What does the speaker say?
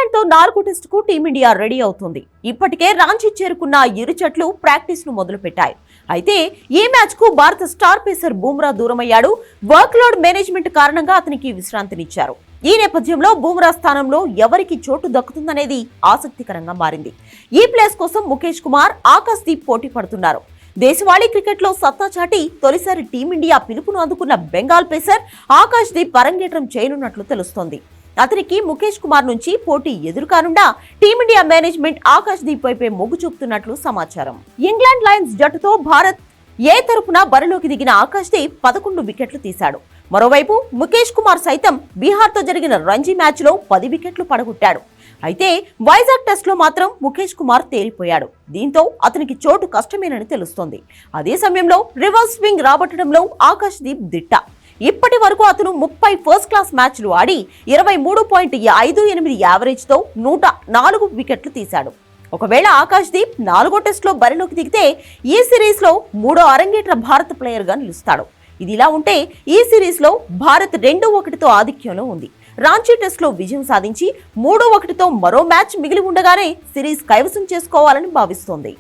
England తో 4వ టెస్టుకు team India ready అవుతుంది. ఇప్పటికే రాంచీ చేరుకున్న ఇరు జట్లు ప్రాక్టీస్ ను మొదలుపెట్టాయి. అయితే ఈ మ్యాచ్ కు భారత స్టార్ పేసర్ బుమ్రా దూరమయ్యాడు. వర్క్ లోడ్ మేనేజ్మెంట్ కారణంగా అతనికి విశ్రాంతినిచ్చారు. ఈ నేపథ్యంలో బుమ్రా స్థానంలో ఎవరికి చోటు దక్కుతుందనేది ఆసక్తికరంగా మారింది. ఈ ప్లేస్ కోసం ముఖేష్ కుమార్, ఆకాశ్ దీప్ పోటీ పడుతున్నారు. దేశవాళీ క్రికెట్ లో సత్తా చాటి తొలిసారి టీమిండియా పిలుపును అందుకున్న బెంగాల్ పేసర్ ఆకాశ్ దీప్ అరంగేట్రం చేయనున్నట్లు తెలుస్తోంది. అతనికి ముఖేష్ కుమార్ నుంచి పోటీ ఎదురుకానుండా టీమిండియా మేనేజ్మెంట్ ఆకాశ్ దీప్ వైపే మొగ్గు చూపుతున్నట్లు సమాచారం. ఇంగ్లాండ్ లయన్స్ జట్టుతో భారత్ ఏ తరపున బరిలోకి దిగిన ఆకాశ్ దీప్ 11 వికెట్లు తీశాడు. మరోవైపు ముఖేష్ కుమార్ సైతం బీహార్తో జరిగిన రంజీ మ్యాచ్లో 10 వికెట్లు పడగొట్టాడు. అయితే వైజాగ్ టెస్ట్లో మాత్రం ముఖేష్ కుమార్ తేలిపోయాడు. దీంతో అతనికి చోటు కష్టమేనని తెలుస్తోంది. అదే సమయంలో రివర్స్ స్వింగ్ రాబట్టడంలో ఆకాశ్ దీప్ దిట్ట. ఇప్పటి వరకు అతను 30 ఫస్ట్ క్లాస్ మ్యాచ్లు ఆడి 23.58 యావరేజ్తో 104 వికెట్లు తీశాడు. ఒకవేళ ఆకాశ్ దీప్ 4వ టెస్టులో బరిలోకి దిగితే ఈ సిరీస్లో 3వ అరంగేట్ర భారత ప్లేయర్గా నిలుస్తాడు. ఇదిలా ఉంటే ఈ సిరీస్లో భారత్ 2-1తో ఆధిక్యంలో ఉంది. రాంచీ టెస్ట్లో విజయం సాధించి 3-1తో మరో మ్యాచ్ మిగిలి ఉండగానే సిరీస్ కైవసం చేసుకోవాలని భావిస్తోంది.